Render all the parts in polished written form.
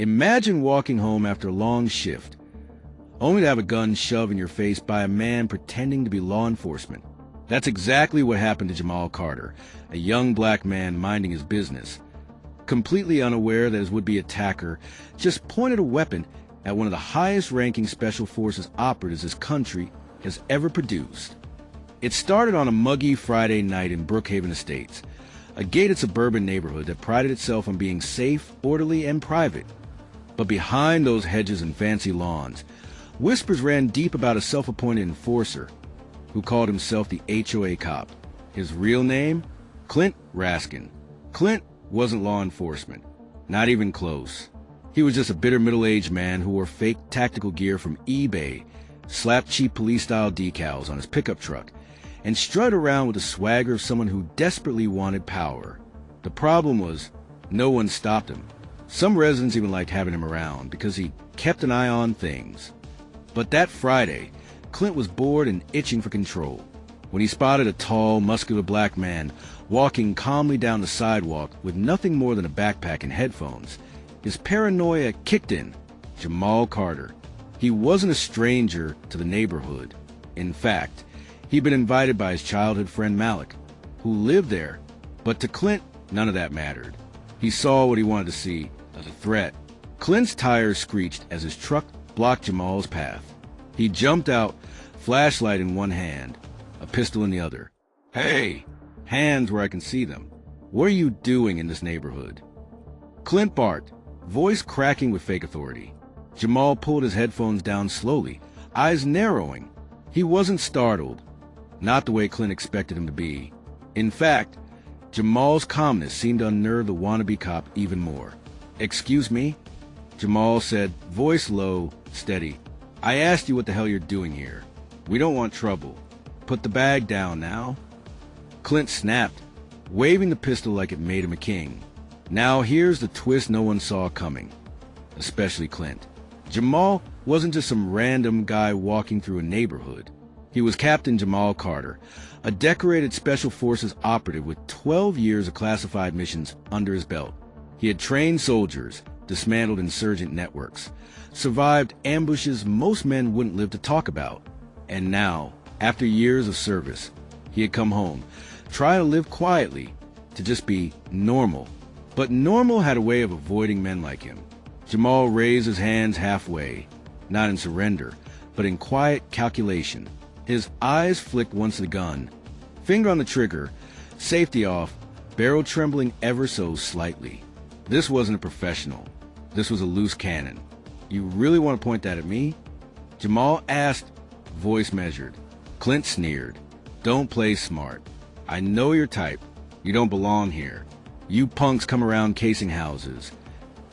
Imagine walking home after a long shift, only to have a gun shoved in your face by a man pretending to be law enforcement. That's exactly what happened to Jamal Carter, a young black man minding his business, completely unaware that his would-be attacker just pointed a weapon at one of the highest-ranking Special Forces operatives this country has ever produced. It started on a muggy Friday night in Brookhaven Estates, a gated suburban neighborhood that prided itself on being safe, orderly, and private. But behind those hedges and fancy lawns, whispers ran deep about a self-appointed enforcer who called himself the HOA cop. His real name? Clint Raskin. Clint wasn't law enforcement. Not even close. He was just a bitter middle-aged man who wore fake tactical gear from eBay, slapped cheap police-style decals on his pickup truck, and strutted around with the swagger of someone who desperately wanted power. The problem was, no one stopped him. Some residents even liked having him around because he kept an eye on things. But that Friday, Clint was bored and itching for control when he spotted a tall, muscular black man walking calmly down the sidewalk with nothing more than a backpack and headphones. His paranoia kicked in. Jamal Carter. He wasn't a stranger to the neighborhood. In fact, he'd been invited by his childhood friend Malik, who lived there. But to Clint, none of that mattered. He saw what he wanted to see, as a threat. Clint's tires screeched as his truck blocked Jamal's path. He jumped out, flashlight in one hand, a pistol in the other. "Hey!" Hands where I can see them. "What are you doing in this neighborhood?" Clint barked, voice cracking with fake authority. Jamal pulled his headphones down slowly, eyes narrowing. He wasn't startled, not the way Clint expected him to be. In fact, Jamal's calmness seemed to unnerve the wannabe cop even more. "Excuse me?" Jamal said, voice low, steady. "I asked you what the hell you're doing here. We don't want trouble. Put the bag down now." Clint snapped, waving the pistol like it made him a king. Now here's the twist no one saw coming, especially Clint. Jamal wasn't just some random guy walking through a neighborhood. He was Captain Jamal Carter, a decorated Special Forces operative with 12 years of classified missions under his belt. He had trained soldiers, dismantled insurgent networks, survived ambushes most men wouldn't live to talk about. And now, after years of service, he had come home, trying to live quietly, to just be normal. But normal had a way of avoiding men like him. Jamal raised his hands halfway, not in surrender, but in quiet calculation. His eyes flicked once to the gun, finger on the trigger, safety off, barrel trembling ever so slightly. This wasn't a professional. This was a loose cannon. "You really want to point that at me?" Jamal asked, voice measured. Clint sneered. "Don't play smart. I know your type. You don't belong here. You punks come around casing houses,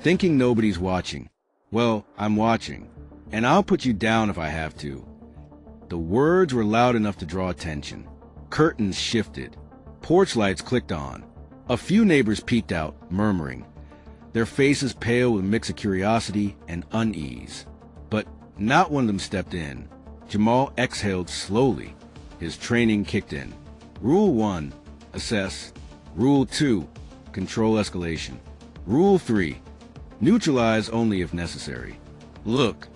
thinking nobody's watching. Well, I'm watching, and I'll put you down if I have to." The words were loud enough to draw attention. Curtains shifted. Porch lights clicked on. A few neighbors peeked out, murmuring, their faces pale with a mix of curiosity and unease. But not one of them stepped in. Jamal exhaled slowly. His training kicked in. Rule 1, assess. Rule 2, control escalation. Rule 3, neutralize only if necessary. "Look,"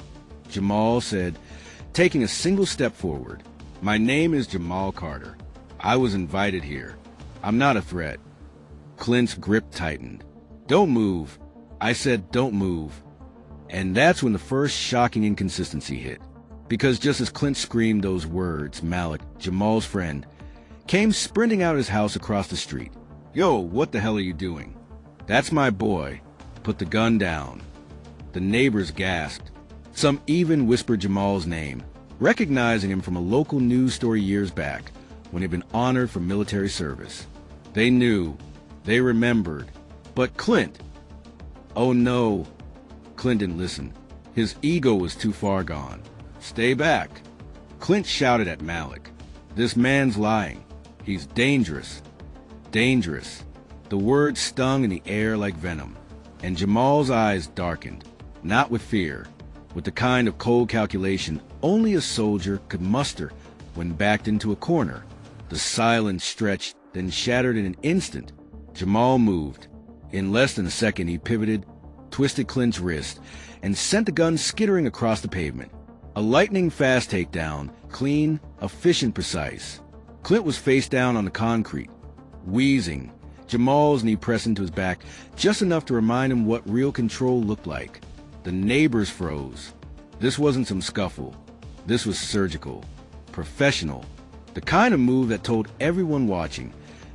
Jamal said, taking a single step forward. "My name is Jamal Carter. I was invited here. I'm not a threat." Clint's grip tightened. "Don't move." I said, "Don't move." And that's when the first shocking inconsistency hit. Because just as Clint screamed those words, Malik, Jamal's friend, came sprinting out of his house across the street. "Yo, what the hell are you doing?" "That's my boy. Put the gun down." The neighbors gasped. Some even whispered Jamal's name, recognizing him from a local news story years back when he'd been honored for military service. They knew. They remembered. But Clint... Oh no. Clint didn't listen. His ego was too far gone. "Stay back." Clint shouted at Malik. "This man's lying. He's dangerous. Dangerous." The words stung in the air like venom, and Jamal's eyes darkened, not with fear, with the kind of cold calculation only a soldier could muster when backed into a corner. The silence stretched, then shattered in an instant. Jamal moved. In less than a second, he pivoted, twisted Clint's wrist, and sent the gun skittering across the pavement. A lightning-fast takedown, clean, efficient, precise. Clint was face down on the concrete, wheezing, Jamal's knee pressed into his back just enough to remind him what real control looked like. The neighbors froze. This wasn't some scuffle. This was surgical, professional, the kind of move that told everyone watching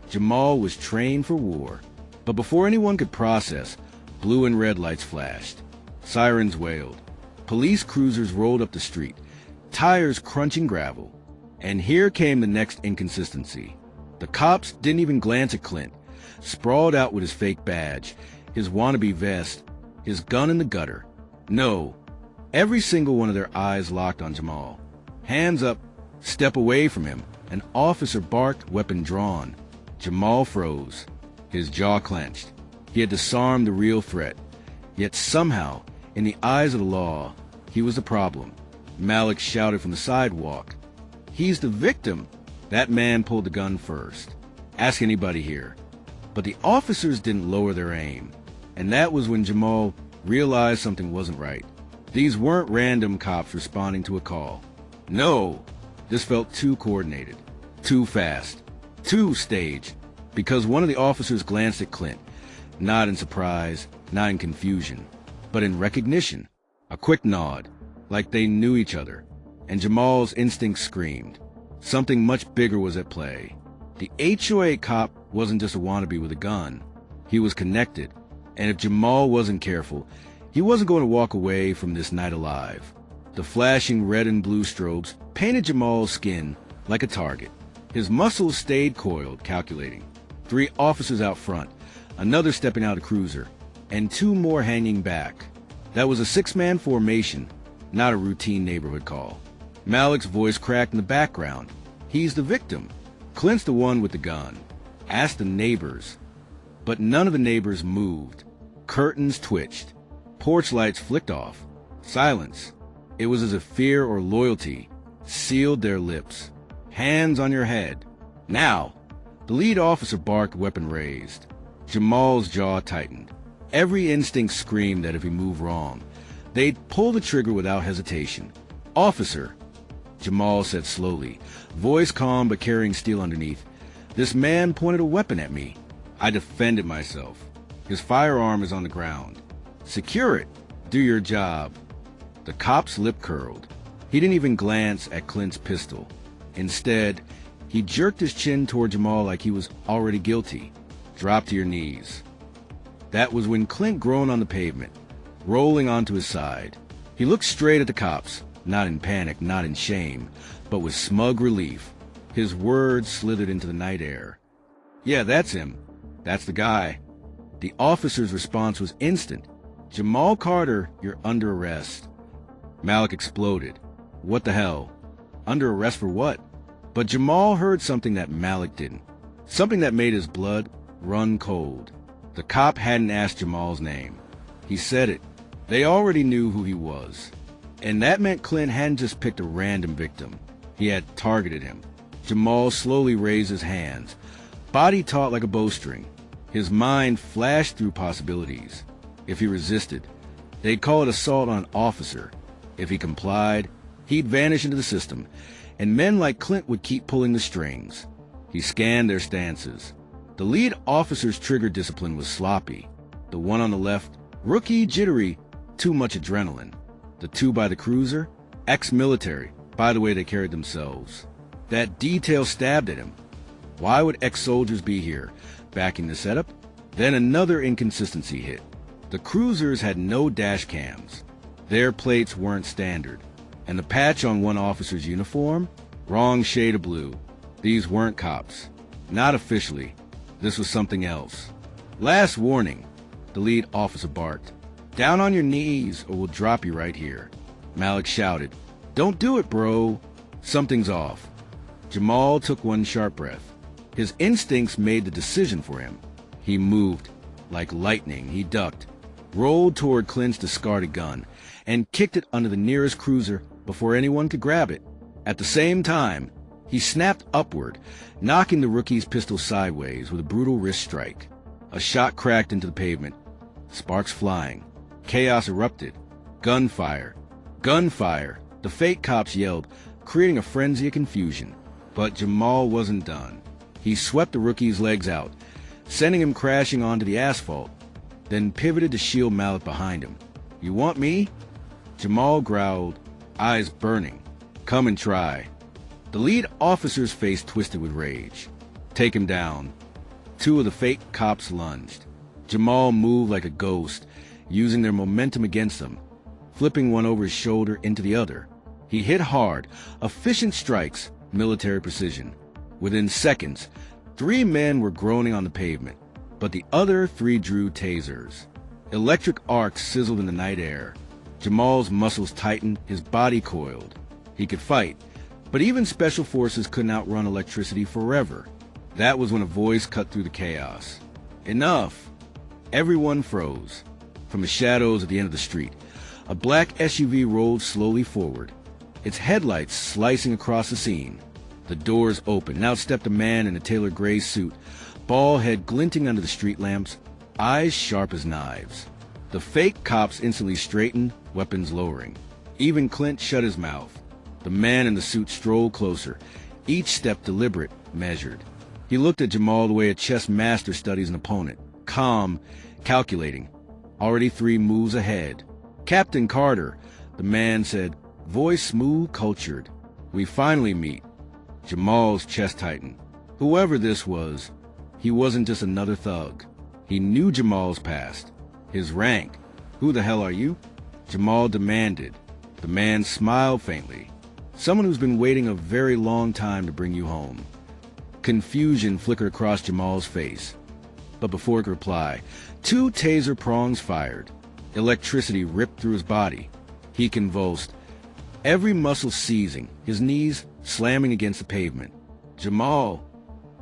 Jamal was trained for war. But before anyone could process, blue and red lights flashed. Sirens wailed. Police cruisers rolled up the street, tires crunching gravel. And here came the next inconsistency. The cops didn't even glance at Clint, sprawled out with his fake badge, his wannabe vest, his gun in the gutter. No, every single one of their eyes locked on Jamal. Hands up, step away from him. An officer barked, weapon drawn. Jamal froze, his jaw clenched. He had disarmed the real threat. Yet somehow, in the eyes of the law, he was the problem. Malik shouted from the sidewalk. "He's the victim." That man pulled the gun first. Ask anybody here. But the officers didn't lower their aim. And that was when Jamal realized something wasn't right. These weren't random cops responding to a call. No, this felt too coordinated, too fast, too staged. Because one of the officers glanced at Clint, not in surprise, not in confusion, but in recognition. A quick nod, like they knew each other. And Jamal's instinct screamed. Something much bigger was at play. The HOA cop wasn't just a wannabe with a gun. He was connected. And if Jamal wasn't careful, he wasn't going to walk away from this night alive. The flashing red and blue strobes painted Jamal's skin like a target. His muscles stayed coiled, calculating. 3 officers out front, another stepping out of cruiser, and 2 more hanging back. That was a 6-man formation, not a routine neighborhood call. Malik's voice cracked in the background. He's the victim. Clint's the one with the gun. Ask the neighbors. But none of the neighbors moved. Curtains twitched. Porch lights flicked off. Silence. It was as if fear or loyalty sealed their lips. Hands on your head. Now! The lead officer barked, weapon raised. Jamal's jaw tightened. Every instinct screamed that if he moved wrong, they'd pull the trigger without hesitation. "Officer," Jamal said slowly, voice calm but carrying steel underneath. "This man pointed a weapon at me. I defended myself. His firearm is on the ground. Secure it. Do your job." The cop's lip curled. He didn't even glance at Clint's pistol. Instead, he jerked his chin toward Jamal like he was already guilty. "Drop to your knees." That was when Clint groaned on the pavement, rolling onto his side. He looked straight at the cops, not in panic, not in shame, but with smug relief. His words slithered into the night air. "Yeah, that's him. That's the guy." The officer's response was instant. "Jamal Carter, you're under arrest." Malik exploded. What the hell? Under arrest for what? But Jamal heard something that Malik didn't. Something that made his blood run cold. The cop hadn't asked Jamal's name. He said it. They already knew who he was. And that meant Clint hadn't just picked a random victim. He had targeted him. Jamal slowly raised his hands, body taut like a bowstring. His mind flashed through possibilities. If he resisted, they'd call it assault on an officer. If he complied, he'd vanish into the system, and men like Clint would keep pulling the strings. He scanned their stances. The lead officer's trigger discipline was sloppy. The one on the left, rookie, jittery, too much adrenaline. The 2 by the cruiser, ex-military, by the way they carried themselves. That detail stabbed at him. Why would ex-soldiers be here, backing the setup? Then another inconsistency hit. The cruisers had no dash cams. Their plates weren't standard. And the patch on one officer's uniform? Wrong shade of blue. These weren't cops. Not officially. This was something else. "Last warning," the lead officer barked. "Down on your knees or we'll drop you right here." Malik shouted, "Don't do it, bro." Something's off. Jamal took one sharp breath. His instincts made the decision for him. He moved. Like lightning, he ducked, rolled toward Clint's discarded gun, and kicked it under the nearest cruiser before anyone could grab it. At the same time, he snapped upward, knocking the rookie's pistol sideways with a brutal wrist strike. A shot cracked into the pavement, sparks flying. Chaos erupted. Gunfire. Gunfire. The fake cops yelled, creating a frenzy of confusion. But Jamal wasn't done. He swept the rookie's legs out, sending him crashing onto the asphalt, then pivoted to shield Malik behind him. "You want me?" Jamal growled, eyes burning. "Come and try." The lead officer's face twisted with rage. "Take him down." Two of the fake cops lunged. Jamal moved like a ghost, using their momentum against him, flipping one over his shoulder into the other. He hit hard, efficient strikes, military precision. Within seconds, 3 men were groaning on the pavement, but the other 3 drew tasers. Electric arcs sizzled in the night air. Jamal's muscles tightened, his body coiled. He could fight, but even special forces couldn't outrun electricity forever. That was when a voice cut through the chaos. "Enough!" Everyone froze. From the shadows at the end of the street, a black SUV rolled slowly forward, its headlights slicing across the scene. The doors opened, and out stepped a man in a tailored gray suit, bald head glinting under the street lamps, eyes sharp as knives. The fake cops instantly straightened, weapons lowering. Even Clint shut his mouth. The man in the suit strolled closer, each step deliberate, measured. He looked at Jamal the way a chess master studies an opponent, calm, calculating, already 3 moves ahead. "Captain Carter," the man said, voice smooth, cultured. "We finally meet." Jamal's chest tightened. Whoever this was, he wasn't just another thug. He knew Jamal's past, his rank. "Who the hell are you?" Jamal demanded. The man smiled faintly. "Someone who's been waiting a very long time to bring you home." Confusion flickered across Jamal's face. But before he could reply, 2 taser prongs fired. Electricity ripped through his body. He convulsed, every muscle seizing, his knees slamming against the pavement. "Jamal!"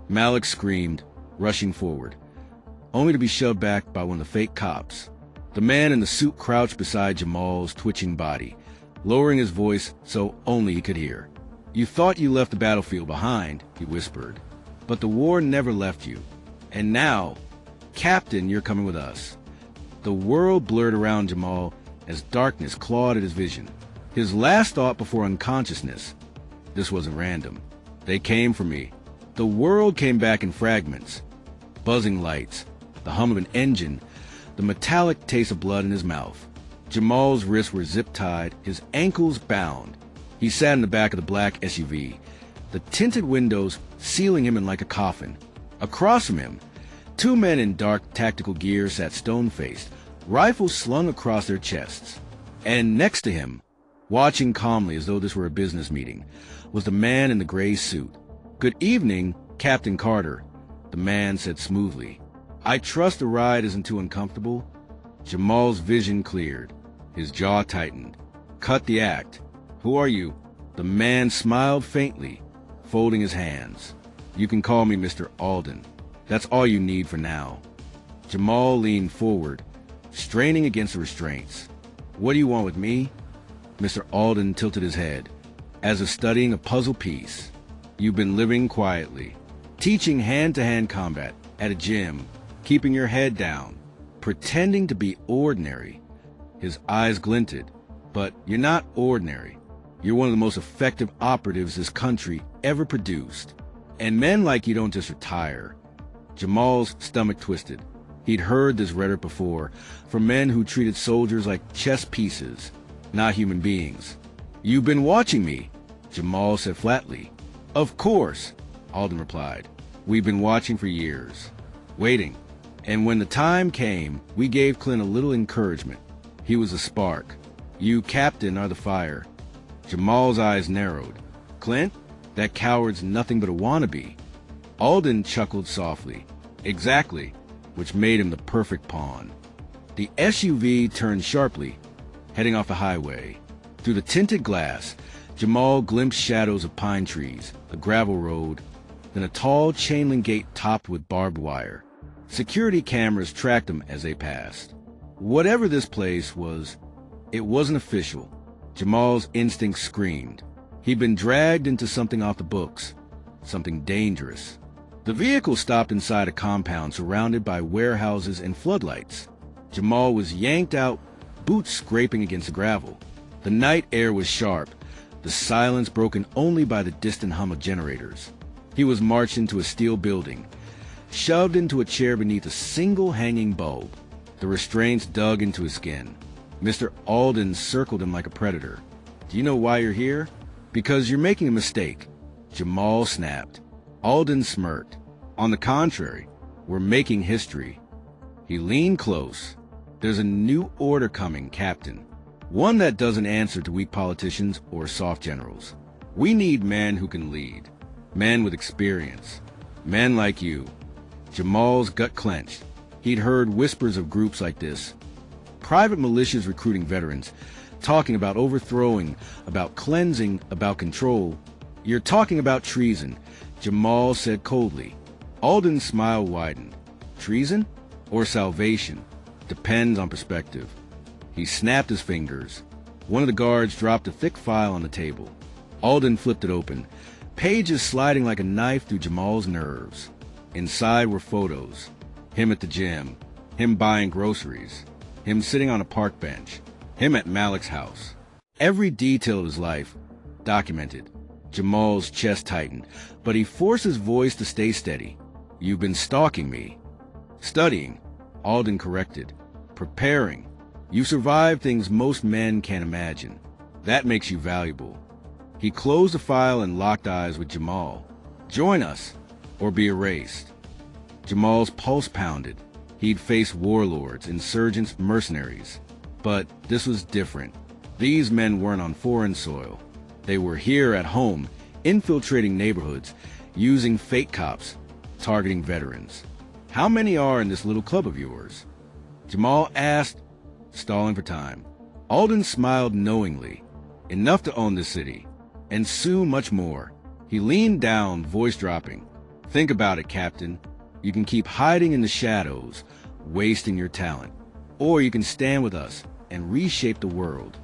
Malik screamed, rushing forward, only to be shoved back by one of the fake cops. The man in the suit crouched beside Jamal's twitching body, lowering his voice so only he could hear. "You thought you left the battlefield behind," he whispered, "but the war never left you. And now, Captain, you're coming with us." The world blurred around Jamal as darkness clawed at his vision. His last thought before unconsciousness: this wasn't random. They came for me. The world came back in fragments. Buzzing lights, the hum of an engine, the metallic taste of blood in his mouth. Jamal's wrists were zip-tied, his ankles bound. He sat in the back of the black SUV, the tinted windows sealing him in like a coffin. Across from him, 2 men in dark tactical gear sat stone-faced, rifles slung across their chests. And next to him, watching calmly as though this were a business meeting, was the man in the gray suit. "Good evening, Captain Carter," the man said smoothly. "I trust the ride isn't too uncomfortable." Jamal's vision cleared. His jaw tightened. "Cut the act. Who are you?" The man smiled faintly, folding his hands. "You can call me Mr. Alden. That's all you need for now." Jamal leaned forward, straining against the restraints. "What do you want with me?" Mr. Alden tilted his head, as if studying a puzzle piece. "You've been living quietly, teaching hand-to-hand combat at a gym, keeping your head down, pretending to be ordinary." His eyes glinted. "But you're not ordinary. You're one of the most effective operatives this country ever produced. And men like you don't just retire." Jamal's stomach twisted. He'd heard this rhetoric before, from men who treated soldiers like chess pieces, not human beings. "You've been watching me," Jamal said flatly. "Of course," Alden replied. "We've been watching for years, waiting. And when the time came, we gave Clint a little encouragement. He was the spark. You, Captain, are the fire." Jamal's eyes narrowed. "Clint? That coward's nothing but a wannabe." Alden chuckled softly. "Exactly," which made him the perfect pawn. The SUV turned sharply, heading off the highway. Through the tinted glass, Jamal glimpsed shadows of pine trees, a gravel road, then a tall chain-link gate topped with barbed wire. Security cameras tracked them as they passed. Whatever this place was, it wasn't official. Jamal's instinct screamed. He'd been dragged into something off the books, something dangerous. The vehicle stopped inside a compound surrounded by warehouses and floodlights. Jamal was yanked out, boots scraping against the gravel. The night air was sharp, the silence broken only by the distant hum of generators. He was marched into a steel building, shoved into a chair beneath a single hanging bulb. The restraints dug into his skin. Mr. Alden circled him like a predator. "Do you know why you're here?" "Because you're making a mistake." Jamal snapped. Alden smirked. "On the contrary, we're making history." He leaned close. "There's a new order coming, Captain. One that doesn't answer to weak politicians or soft generals. We need men who can lead. Men with experience. Men like you." Jamal's gut clenched. He'd heard whispers of groups like this. Private militias recruiting veterans, talking about overthrowing, about cleansing, about control. "You're talking about treason," Jamal said coldly. Alden's smile widened. "Treason or salvation? Depends on perspective." He snapped his fingers. One of the guards dropped a thick file on the table. Alden flipped it open, pages sliding like a knife through Jamal's nerves. Inside were photos. Him at the gym, him buying groceries, him sitting on a park bench, him at Malik's house. Every detail of his life documented. Jamal's chest tightened, but he forced his voice to stay steady. "You've been stalking me." "Studying," Alden corrected. "Preparing. You survived things most men can't imagine. That makes you valuable." He closed the file and locked eyes with Jamal. "Join us, or be erased." Jamal's pulse pounded. He'd faced warlords, insurgents, mercenaries. But this was different. These men weren't on foreign soil. They were here at home, infiltrating neighborhoods, using fake cops, targeting veterans. "How many are in this little club of yours?" Jamal asked, stalling for time. Alden smiled knowingly. "Enough to own this city, and soon much more." He leaned down, voice dropping. "Think about it, Captain. You can keep hiding in the shadows, wasting your talent. Or you can stand with us and reshape the world."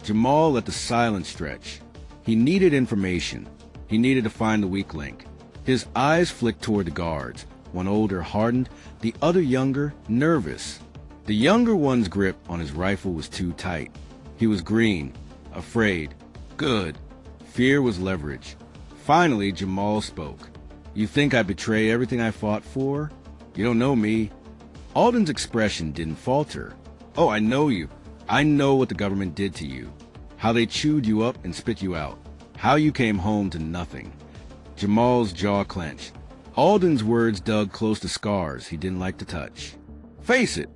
Jamal let the silence stretch. He needed information. He needed to find the weak link. His eyes flicked toward the guards, one older, hardened, the other younger, nervous. The younger one's grip on his rifle was too tight. He was green, afraid. Good. Fear was leverage. Finally, Jamal spoke. "You think I betray everything I fought for? You don't know me." Alden's expression didn't falter. "Oh, I know you. I know what the government did to you. How they chewed you up and spit you out. How you came home to nothing." Jamal's jaw clenched. Alden's words dug close to scars he didn't like to touch. "Face it,"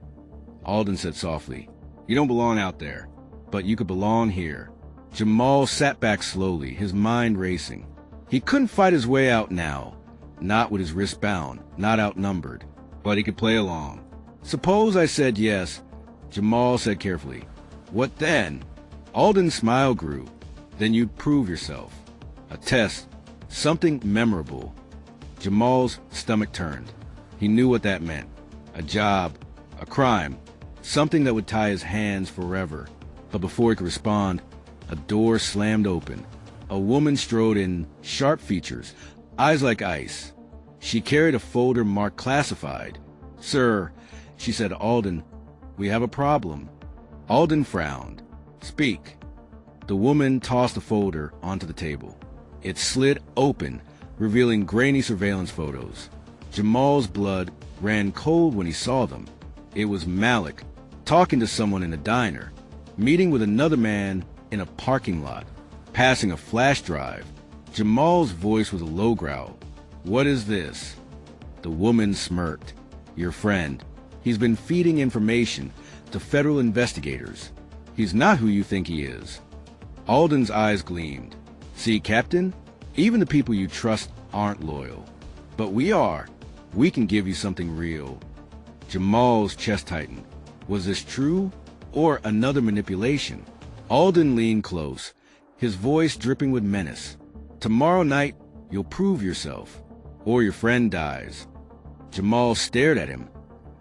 Alden said softly. "You don't belong out there, but you could belong here." Jamal sat back slowly, his mind racing. He couldn't fight his way out now, not with his wrists bound, not outnumbered, but he could play along. "Suppose I said yes," Jamal said carefully. "What then?" Alden's smile grew. "Then you'd prove yourself. A test, something memorable." Jamal's stomach turned. He knew what that meant. A job, a crime, something that would tie his hands forever. But before he could respond, a door slammed open. A woman strode in, sharp features, eyes like ice. She carried a folder marked classified. "Sir," she said to Alden, "we have a problem." Alden frowned. "Speak." The woman tossed the folder onto the table. It slid open, revealing grainy surveillance photos. Jamal's blood ran cold when he saw them. It was Malik, talking to someone in a diner, meeting with another man in a parking lot, passing a flash drive. Jamal's voice was a low growl. "What is this?" The woman smirked. "Your friend. He's been feeding information to federal investigators. He's not who you think he is." Alden's eyes gleamed. "See, Captain, even the people you trust aren't loyal. But we are. We can give you something real." Jamal's chest tightened. Was this true or another manipulation? Alden leaned close, his voice dripping with menace. "Tomorrow night, you'll prove yourself, or your friend dies." Jamal stared at him,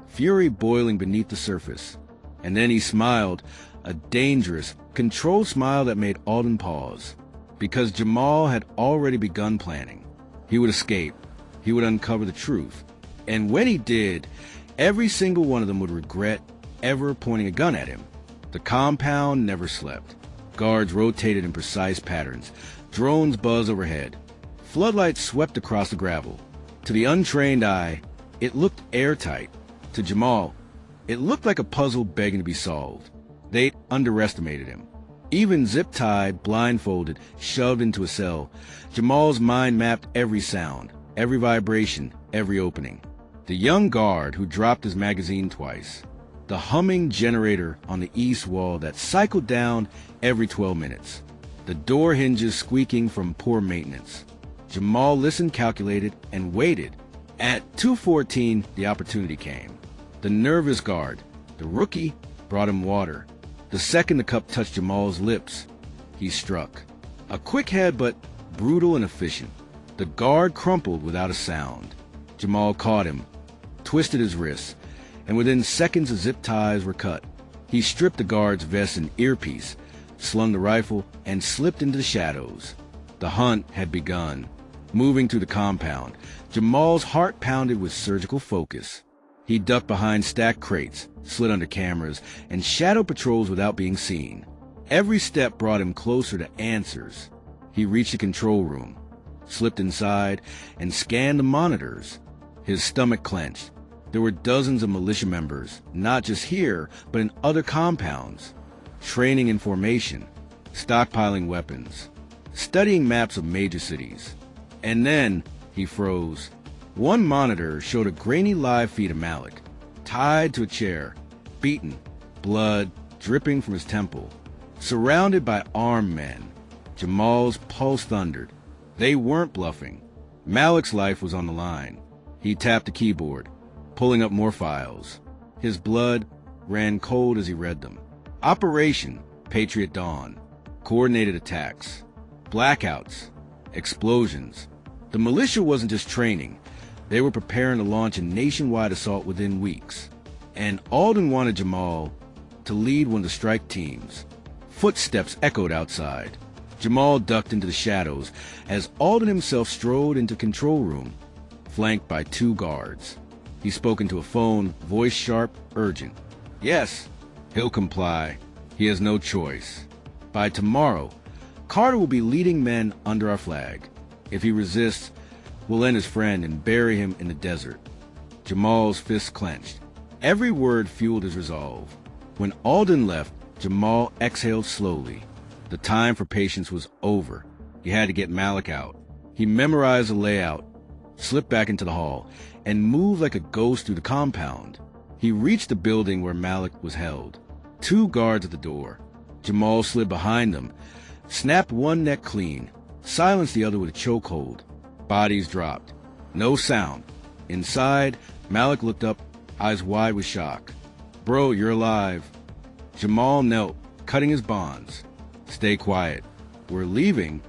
fury boiling beneath the surface. And then he smiled, a dangerous, controlled smile that made Alden pause. Because Jamal had already begun planning. He would escape. He would uncover the truth. And when he did, every single one of them would regret ever pointing a gun at him. The compound never slept. Guards rotated in precise patterns. Drones buzzed overhead. Floodlights swept across the gravel. To the untrained eye, it looked airtight. To Jamal, it looked like a puzzle begging to be solved. They'd underestimated him. Even zip-tied, blindfolded, shoved into a cell, Jamal's mind mapped every sound, every vibration, every opening. The young guard who dropped his magazine twice. The humming generator on the east wall that cycled down every 12 minutes. The door hinges squeaking from poor maintenance. Jamal listened, calculated, and waited. At 2:14, the opportunity came. The nervous guard, the rookie, brought him water. The second the cup touched Jamal's lips, he struck. A quick head, but brutal and efficient. The guard crumpled without a sound. Jamal caught him, twisted his wrists, and within seconds the zip ties were cut. He stripped the guard's vest and earpiece, slung the rifle, and slipped into the shadows. The hunt had begun. Moving through the compound, Jamal's heart pounded with surgical focus. He ducked behind stacked crates, slid under cameras, and shadowed patrols without being seen. Every step brought him closer to answers. He reached the control room, slipped inside, and scanned the monitors. His stomach clenched. There were dozens of militia members, not just here, but in other compounds, training in formation, stockpiling weapons, studying maps of major cities. And then he froze. One monitor showed a grainy live feed of Malik, tied to a chair, beaten, blood dripping from his temple, surrounded by armed men. Jamal's pulse thundered. They weren't bluffing. Malik's life was on the line. He tapped the keyboard, pulling up more files. His blood ran cold as he read them. Operation Patriot Dawn. Coordinated attacks. Blackouts. Explosions. The militia wasn't just training. They were preparing to launch a nationwide assault within weeks. And Alden wanted Jamal to lead one of the strike teams. Footsteps echoed outside. Jamal ducked into the shadows as Alden himself strode into the control room, flanked by two guards. He spoke into a phone, voice sharp, urgent. Yes, he'll comply. He has no choice. By tomorrow, Carter will be leading men under our flag. If he resists, we'll end his friend and bury him in the desert. Jamal's fists clenched. Every word fueled his resolve. When Alden left, Jamal exhaled slowly. The time for patience was over. He had to get Malik out. He memorized the layout, slipped back into the hall, and moved like a ghost through the compound. He reached the building where Malik was held. Two guards at the door. Jamal slid behind them, snapped one neck clean, silenced the other with a chokehold. Bodies dropped. No sound. Inside, Malik looked up, eyes wide with shock. Bro, you're alive. Jamal knelt, cutting his bonds. Stay quiet. We're leaving.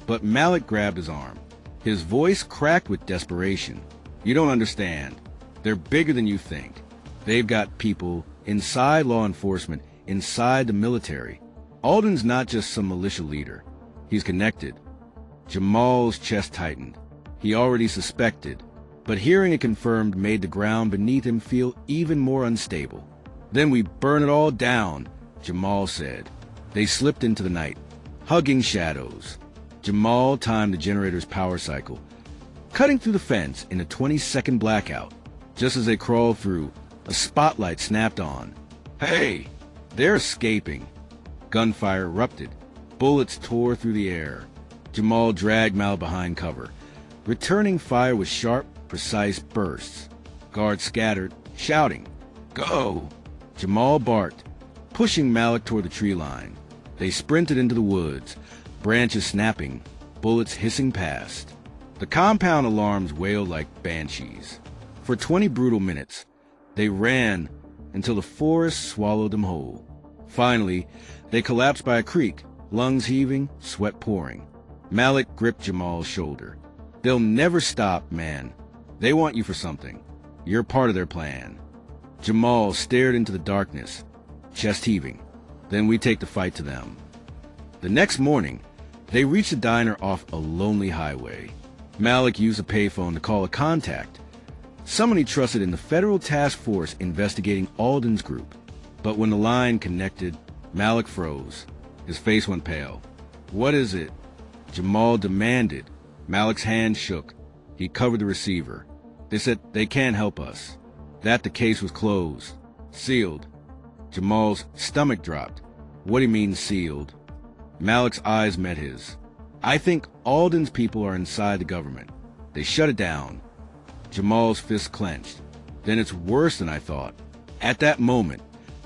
But Malik grabbed his arm. His voice cracked with desperation. You don't understand. They're bigger than you think. They've got people inside law enforcement, inside the military. Alden's not just some militia leader. He's connected. Jamal's chest tightened. He already suspected, but hearing it confirmed made the ground beneath him feel even more unstable. Then we burn it all down, Jamal said. They slipped into the night, hugging shadows. Jamal timed the generator's power cycle, cutting through the fence in a 20-second blackout. Just as they crawled through, a spotlight snapped on. Hey, they're escaping. Gunfire erupted. Bullets tore through the air. Jamal dragged Mal behind cover, returning fire with sharp, precise bursts. Guards scattered, shouting, Go! Jamal barked, pushing Malik toward the tree line. They sprinted into the woods, branches snapping, bullets hissing past. The compound alarms wailed like banshees. For 20 brutal minutes, they ran until the forest swallowed them whole. Finally, they collapsed by a creek, lungs heaving, sweat pouring. Malik gripped Jamal's shoulder. They'll never stop, man. They want you for something. You're part of their plan. Jamal stared into the darkness, chest heaving. Then we take the fight to them. The next morning, they reached a diner off a lonely highway. Malik used a payphone to call a contact, someone he trusted in the federal task force investigating Alden's group. But when the line connected, Malik froze. His face went pale. "What is it?" Jamal demanded. Malik's hand shook. He covered the receiver. "They said they can't help us. That the case was closed. Sealed." Jamal's stomach dropped. "What do you mean sealed?" Malik's eyes met his. "I think Alden's people are inside the government. They shut it down." Jamal's fist clenched. "Then it's worse than I thought." At that moment,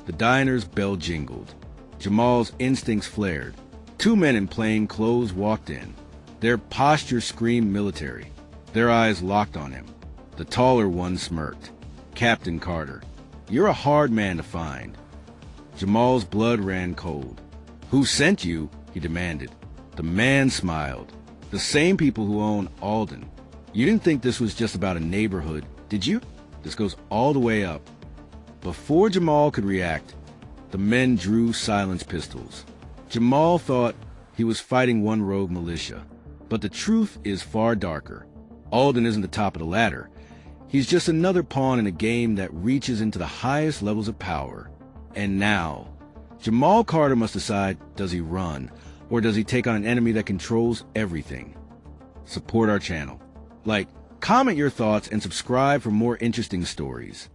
the diner's bell jingled. Jamal's instincts flared. Two men in plain clothes walked in. Their posture screamed military. Their eyes locked on him. The taller one smirked. "Captain Carter, you're a hard man to find." Jamal's blood ran cold. "Who sent you?" he demanded. The man smiled. "The same people who own Alden. You didn't think this was just about a neighborhood, did you? This goes all the way up." Before Jamal could react, the men drew silenced pistols. Jamal thought he was fighting one rogue militia, but the truth is far darker. Alden isn't the top of the ladder. He's just another pawn in a game that reaches into the highest levels of power. And now, Jamal Carter must decide, does he run, or does he take on an enemy that controls everything? Support our channel. Like, comment your thoughts, and subscribe for more interesting stories.